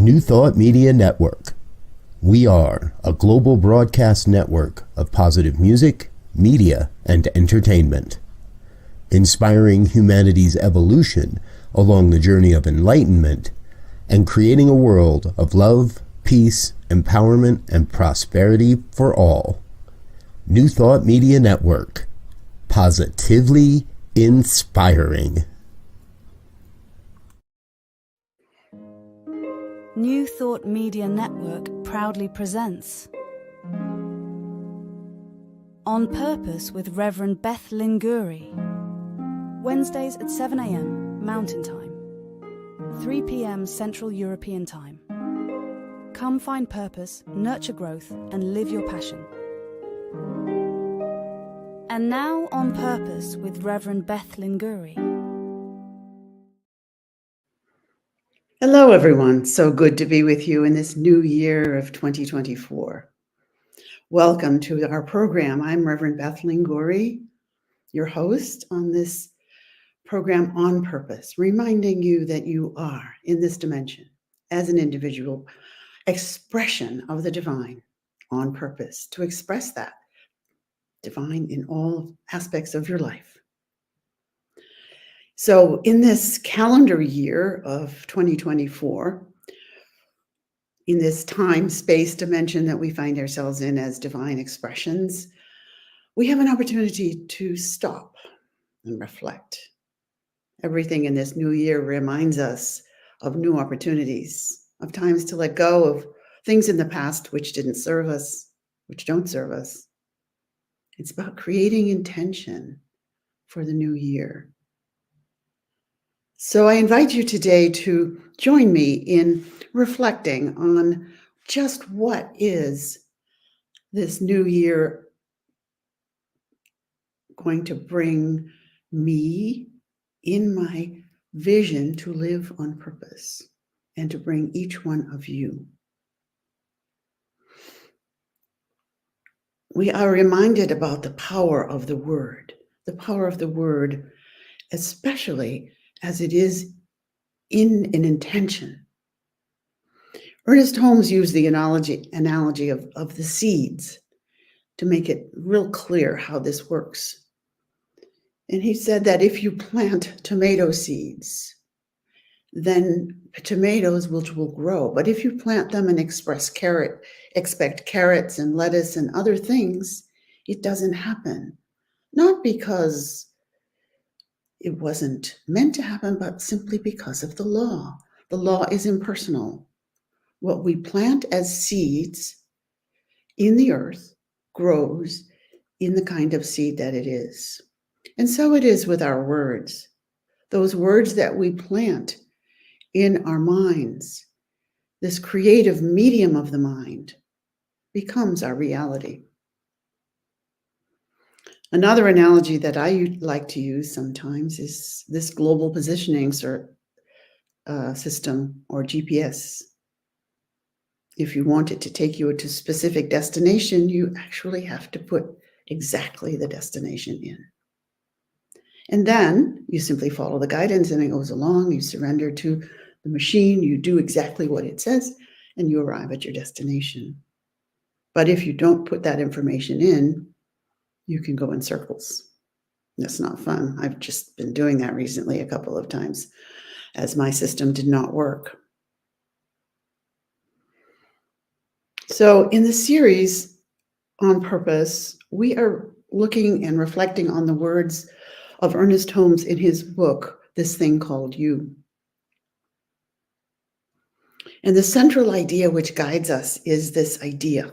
New Thought Media Network. We are a global broadcast network of positive music, media, and entertainment, inspiring humanity's evolution along the journey of enlightenment and creating a world of love, peace, empowerment, and prosperity for all. New Thought Media Network. Positively inspiring. New Thought Media Network proudly presents On Purpose with Reverend Beth Linguri. Wednesdays at 7 a.m. Mountain Time, 3 p.m. Central European Time. Come find purpose, nurture growth, and live your passion. And now On Purpose with Reverend Beth Linguri. Hello, everyone. So good to be with you in this new year of 2024. Welcome to our program. I'm Reverend Beth Linguri, your host on this program On Purpose, reminding you that you are in this dimension as an individual expression of the divine on purpose, to express that divine in all aspects of your life. So in this calendar year of 2024, in this time-space dimension that we find ourselves in as divine expressions, we have an opportunity to stop and reflect. Everything in this new year reminds us of new opportunities, of times to let go of things in the past which didn't serve us, which don't serve us. It's about creating intention for the new year. So I invite you today to join me in reflecting on just what is this new year going to bring me in my vision to live on purpose, and to bring each one of you. We are reminded about the power of the word, especially as it is in an intention. Ernest Holmes used the analogy of the seeds to make it real clear how this works. And he said that if you plant tomato seeds, then tomatoes will grow. But if you plant them and expect carrots and lettuce and other things, it doesn't happen. Not because it wasn't meant to happen, but simply because of the law. The law is impersonal. What we plant as seeds in the earth grows in the kind of seed that it is. And so it is with our words. Those words that we plant in our minds, this creative medium of the mind, becomes our reality. Another analogy that I like to use sometimes is this global positioning system, or GPS. If you want it to take you to a specific destination, you actually have to put exactly the destination in. And then you simply follow the guidance and it goes along. You surrender to the machine, you do exactly what it says, and you arrive at your destination. But if you don't put that information in, you can go in circles. That's not fun. I've just been doing that recently a couple of times as my system did not work. So in the series On Purpose, we are looking and reflecting on the words of Ernest Holmes in his book, This Thing Called You. And the central idea which guides us is this idea,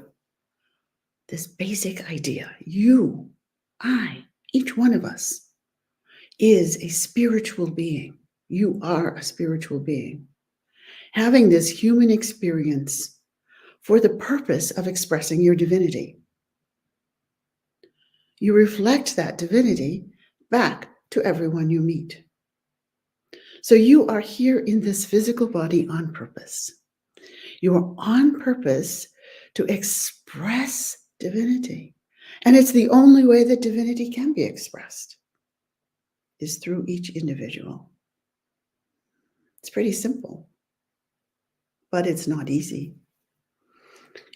this basic idea. You, I, each one of us is a spiritual being. You are a spiritual being, having this human experience for the purpose of expressing your divinity. You reflect that divinity back to everyone you meet. So you are here in this physical body on purpose. You are on purpose to express divinity. And it's the only way that divinity can be expressed, is through each individual. It's pretty simple. but it's not easy.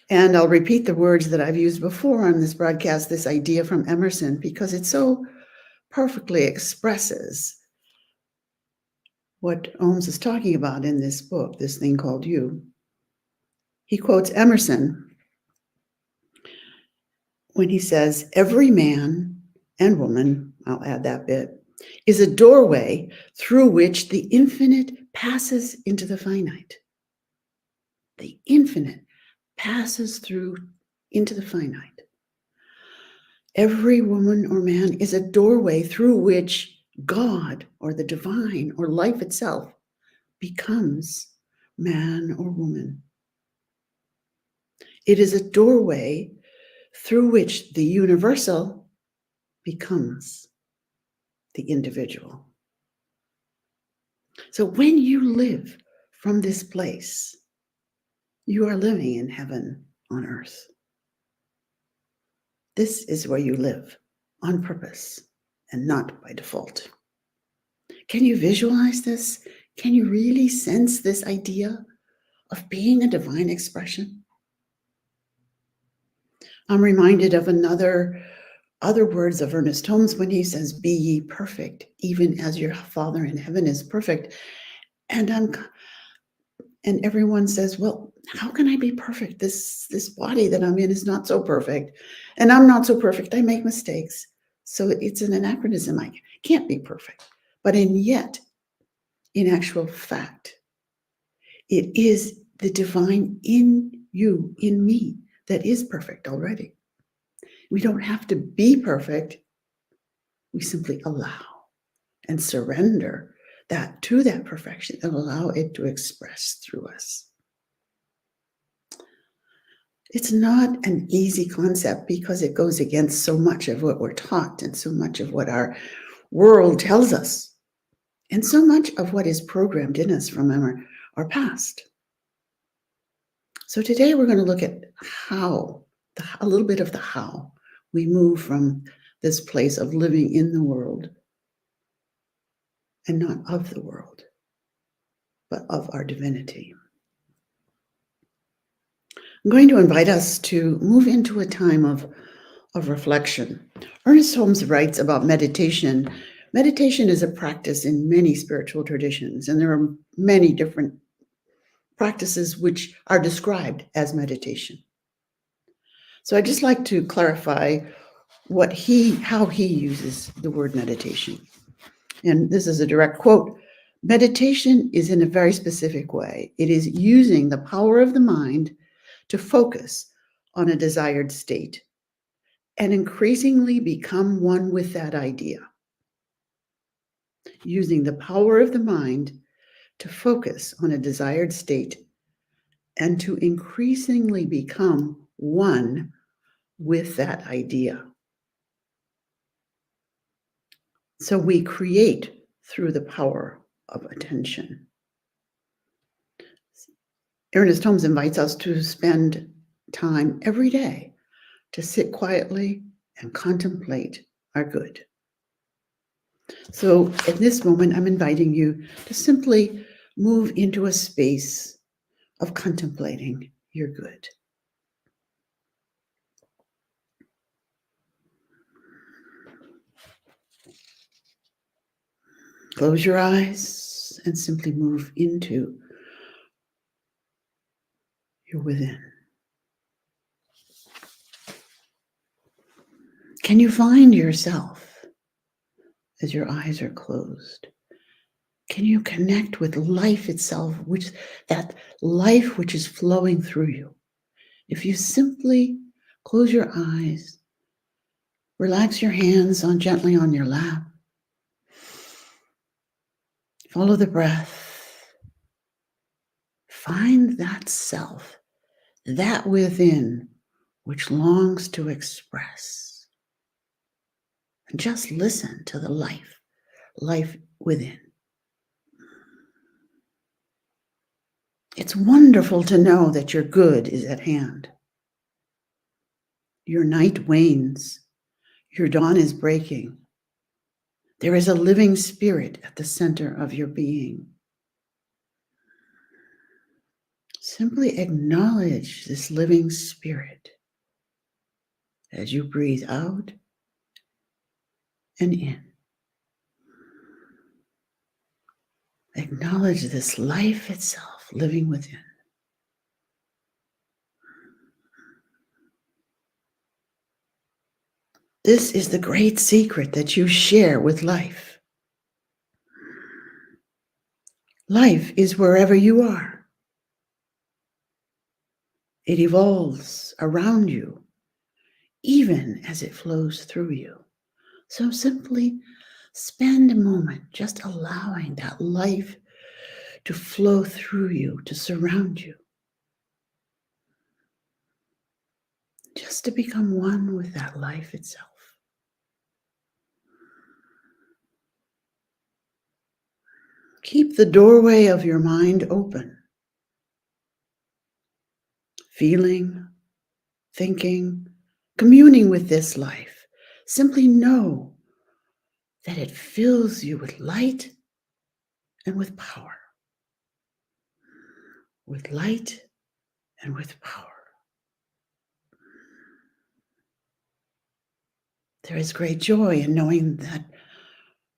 And I'll repeat the words that I've used before on this broadcast, this idea from Emerson, because it so perfectly expresses what Ohms is talking about in this book, this thing called you. He quotes Emerson when he says, every man and woman, I'll add that bit, is a doorway through which the infinite passes into the finite. The infinite passes through into the finite. Every woman or man is a doorway through which God or the divine or life itself becomes man or woman. It is a doorway through which the universal becomes the individual. So when you live from this place, you are living in heaven on earth. This is where you live on purpose and not by default. Can you visualize this? Can you really sense this idea of being a divine expression? I'm reminded of other words of Ernest Holmes when he says, be ye perfect, even as your Father in heaven is perfect. And everyone says, well, how can I be perfect? This body that I'm in is not so perfect. And I'm not so perfect. I make mistakes. So it's an anachronism. I can't be perfect. But yet, in actual fact, it is the divine in you, in me, that is perfect already. We don't have to be perfect. We simply allow and surrender that to that perfection and allow it to express through us. It's not an easy concept because it goes against so much of what we're taught and so much of what our world tells us and so much of what is programmed in us from our past. So today we're going to look at a little bit of the how we move from this place of living in the world and not of the world, but of our divinity. I'm going to invite us to move into a time of reflection. Ernest Holmes writes about meditation. Meditation is a practice in many spiritual traditions, and there are many different practices which are described as meditation. So I'd just like to clarify how he uses the word meditation. And this is a direct quote. Meditation is in a very specific way. It is using the power of the mind to focus on a desired state and increasingly become one with that idea. Using the power of the mind to focus on a desired state and to increasingly become one with that idea. So we create through the power of attention. Ernest Holmes invites us to spend time every day to sit quietly and contemplate our good. So at this moment, I'm inviting you to simply move into a space of contemplating your good. Close your eyes and simply move into your within. Can you find yourself as your eyes are closed? Can you connect with life itself, that life which is flowing through you? If you simply close your eyes, relax your hands gently on your lap, follow the breath, find that self, that within which longs to express. And just listen to the life within. It's wonderful to know that your good is at hand. Your night wanes. Your dawn is breaking. There is a living spirit at the center of your being. Simply acknowledge this living spirit as you breathe out and in. Acknowledge this life itself living within. This is the great secret that you share with life. Life is wherever you are. It evolves around you, even as it flows through you. So simply spend a moment just allowing that life to flow through you, to surround you. Just to become one with that life itself. Keep the doorway of your mind open. Feeling, thinking, communing with this life. Simply know that it fills you with light and with power. With light and with power. There is great joy in knowing that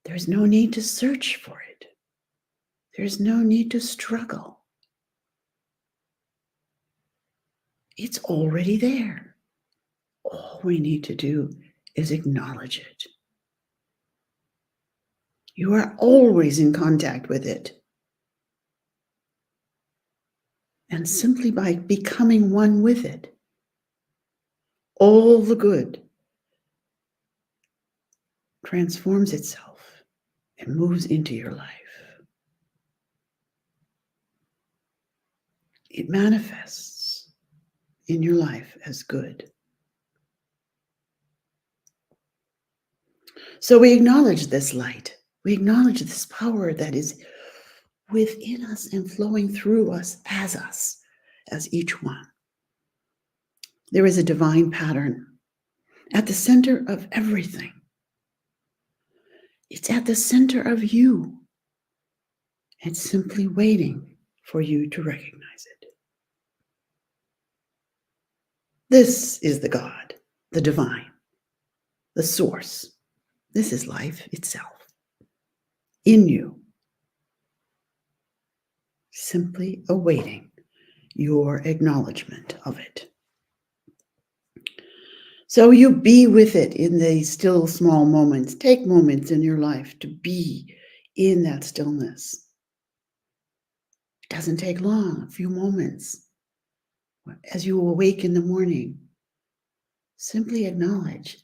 there is no need to search for it. There is no need to struggle. It's already there. All we need to do is acknowledge it. You are always in contact with it. And simply by becoming one with it, all the good transforms itself and moves into your life. It manifests in your life as good. So we acknowledge this light. We acknowledge this power that is within us and flowing through us, as each one. There is a divine pattern at the center of everything. It's at the center of you. It's simply waiting for you to recognize it. This is the God, the divine, the source. This is life itself in you, simply awaiting your acknowledgement of it. So you be with it in these still small moments. Take moments in your life to be in that stillness. It doesn't take long, a few moments. As you awake in the morning, simply acknowledge,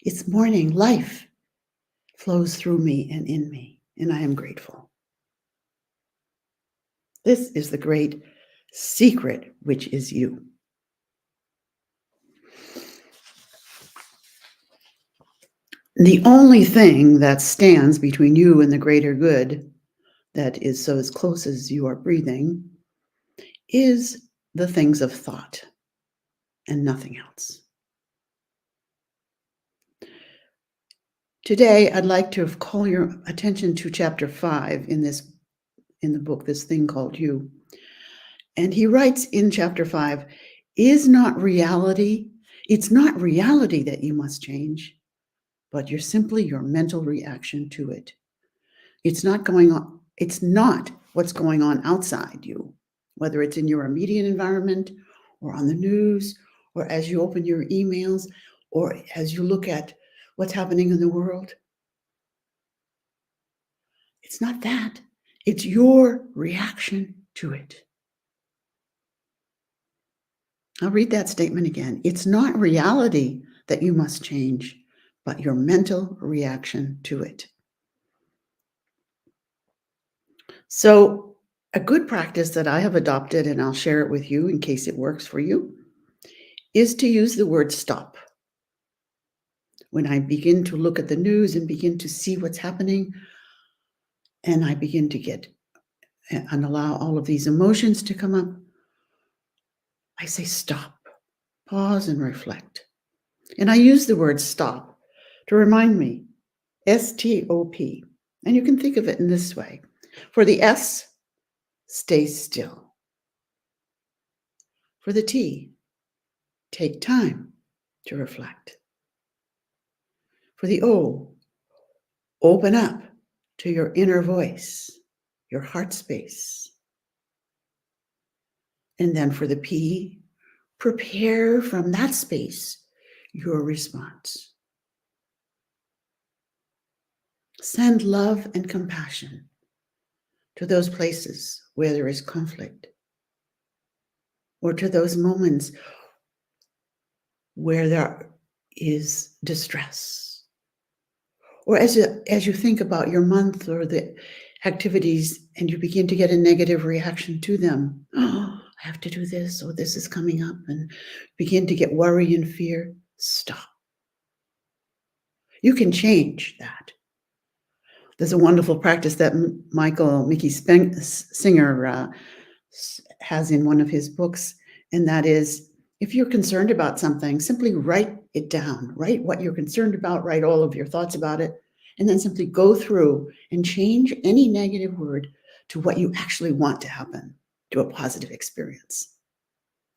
it's morning, life flows through me and in me, and I am grateful. This is the great secret, which is you. The only thing that stands between you and the greater good, that is so as close as you are breathing, is the things of thought and nothing else. Today, I'd like to call your attention to chapter 5 in the book, This Thing Called You. And he writes in chapter 5, it's not reality that you must change, but you're simply your mental reaction to it. It's not what's going on outside you, whether it's in your immediate environment or on the news, or as you open your emails, or as you look at what's happening in the world. It's not that. It's your reaction to it. I'll read that statement again. It's not reality that you must change, but your mental reaction to it. So, a good practice that I have adopted, and I'll share it with you in case it works for you, is to use the word stop. When I begin to look at the news and begin to see what's happening, and I begin to get and allow all of these emotions to come up, I say stop, pause and reflect. And I use the word stop to remind me, S-T-O-P. And you can think of it in this way. For the S, stay still. For the T, take time to reflect. For the O, open up to your inner voice, your heart space. And then for the P, prepare from that space your response. Send love and compassion to those places where there is conflict, or to those moments where there is distress. Or as you think about your month or the activities and you begin to get a negative reaction to them, oh, I have to do this, or this is coming up, and begin to get worry and fear, stop. You can change that. There's a wonderful practice that Mickey Singer has in one of his books, and that is, if you're concerned about something, simply write it down. Write what you're concerned about, write all of your thoughts about it, and then simply go through and change any negative word to what you actually want to happen, to a positive experience,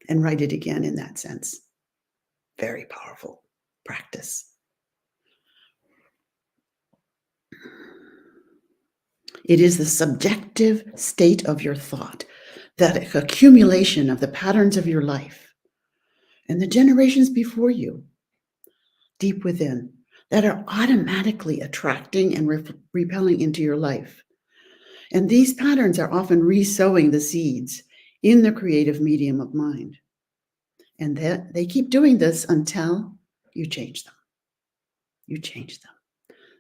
and write it again in that sense. Very powerful practice. It is the subjective state of your thought, that accumulation of the patterns of your life and the generations before you, deep within, that are automatically attracting and repelling into your life. And these patterns are often re-sowing the seeds in the creative medium of mind. And they keep doing this until you change them. You change them.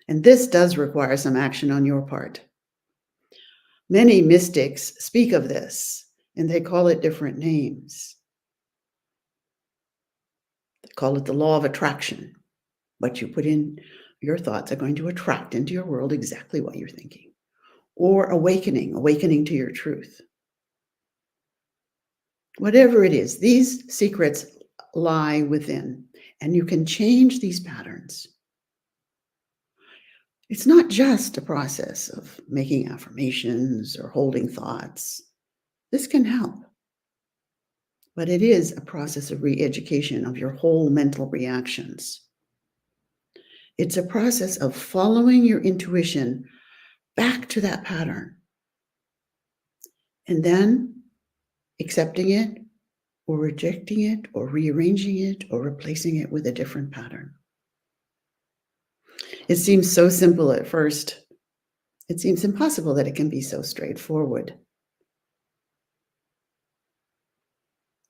And this does require some action on your part. Many mystics speak of this, and they call it different names. They call it the law of attraction. What you put in your thoughts are going to attract into your world exactly what you're thinking. Or awakening to your truth. Whatever it is, these secrets lie within, and you can change these patterns. It's not just a process of making affirmations or holding thoughts. This can help. But it is a process of re-education of your whole mental reactions. It's a process of following your intuition back to that pattern, and then accepting it, or rejecting it, or rearranging it, or replacing it with a different pattern. It seems so simple at first. It seems impossible that it can be so straightforward.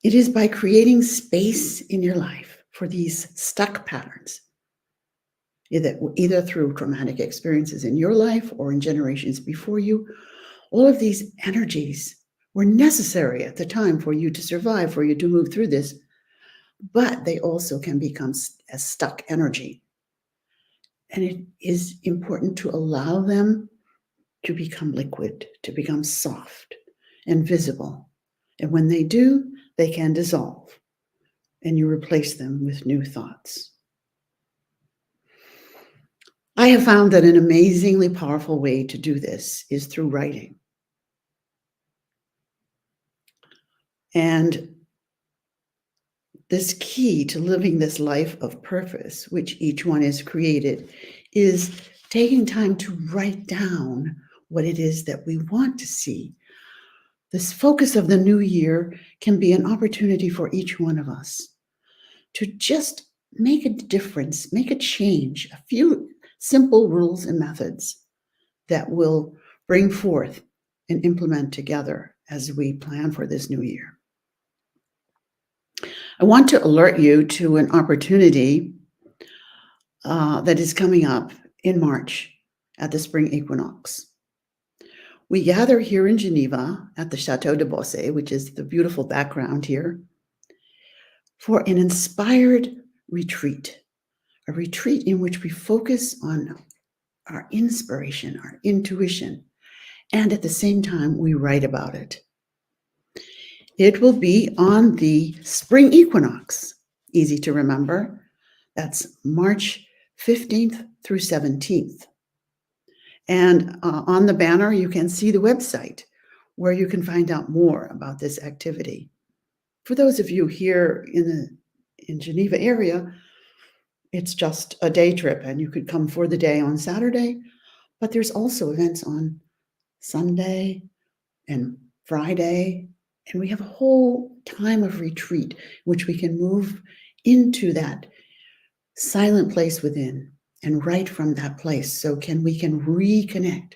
It is by creating space in your life for these stuck patterns, either through traumatic experiences in your life or in generations before you. All of these energies were necessary at the time for you to survive, for you to move through this, but they also can become a stuck energy. And it is important to allow them to become liquid, to become soft and visible. And when they do, they can dissolve, and you replace them with new thoughts. I have found that an amazingly powerful way to do this is through writing. And this key to living this life of purpose, which each one is created, is taking time to write down what it is that we want to see. This focus of the new year can be an opportunity for each one of us to just make a difference, make a change, a few simple rules and methods that will bring forth and implement together as we plan for this new year. I want to alert you to an opportunity that is coming up in March at the spring equinox. We gather here in Geneva at the Chateau de Bossé, which is the beautiful background here, for an inspired retreat, a retreat in which we focus on our inspiration, our intuition, and at the same time, we write about it. It will be on the spring equinox, easy to remember. That's March 15th through 17th. And on the banner, you can see the website where you can find out more about this activity. For those of you here in Geneva area, it's just a day trip, and you could come for the day on Saturday, but there's also events on Sunday and Friday, and we have a whole time of retreat, which we can move into that silent place within and right from that place. So we can reconnect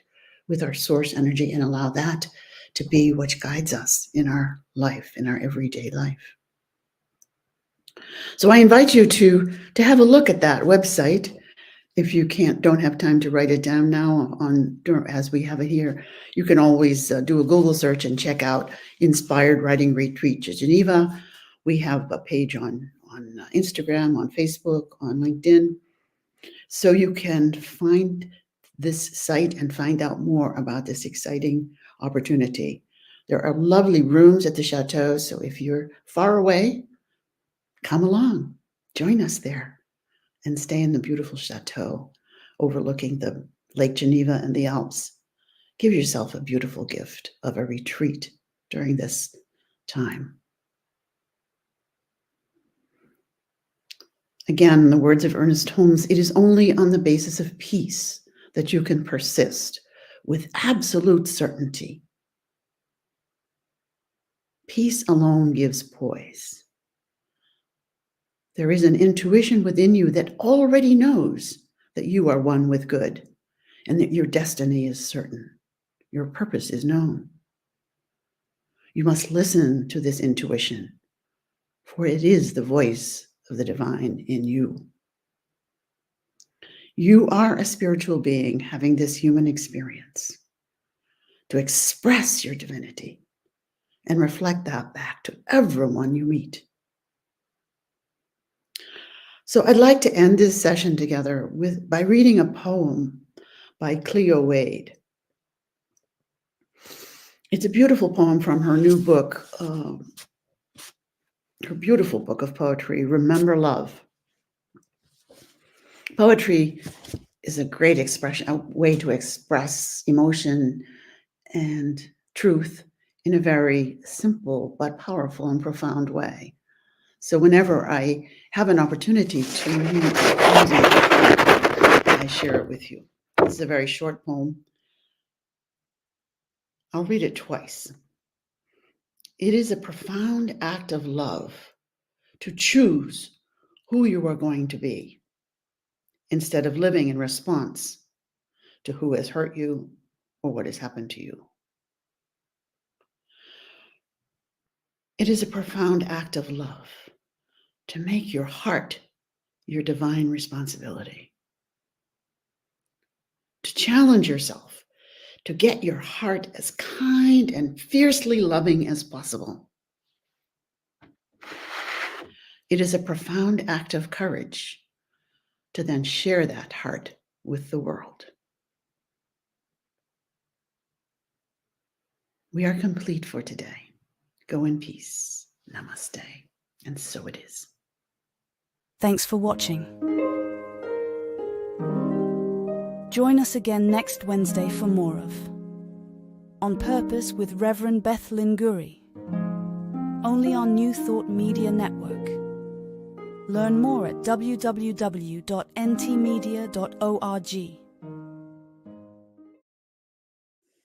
with our source energy and allow that to be what guides us in our life, in our everyday life. So I invite you to have a look at that website. If you don't have time to write it down now as we have it here, you can always do a Google search and check out Inspired Writing Retreat to Geneva. We have a page on Instagram, on Facebook, on LinkedIn. So you can find this site and find out more about this exciting opportunity. There are lovely rooms at the chateau, so if you're far away, come along, join us there, and stay in the beautiful chateau overlooking the Lake Geneva and the Alps. Give yourself a beautiful gift of a retreat during this time. Again, in the words of Ernest Holmes, it is only on the basis of peace that you can persist with absolute certainty. Peace alone gives poise. There is an intuition within you that already knows that you are one with good and that your destiny is certain. Your purpose is known. You must listen to this intuition, for it is the voice of the divine in you. You are a spiritual being having this human experience to express your divinity and reflect that back to everyone you meet. So I'd like to end this session together by reading a poem by Cleo Wade. It's a beautiful poem from her new book, her beautiful book of poetry, Remember Love. Poetry is a great expression, a way to express emotion and truth in a very simple but powerful and profound way. So whenever I have an opportunity to read music, I share it with you. This is a very short poem. I'll read it twice. It is a profound act of love to choose who you are going to be instead of living in response to who has hurt you or what has happened to you. It is a profound act of love to make your heart your divine responsibility, to challenge yourself to get your heart as kind and fiercely loving as possible. It is a profound act of courage to then share that heart with the world. We are complete for today. Go in peace. Namaste. And so it is. Thanks for watching. Join us again next Wednesday for more of On Purpose with Reverend Beth Linguri, only on New Thought Media Network. Learn more at www.ntmedia.org.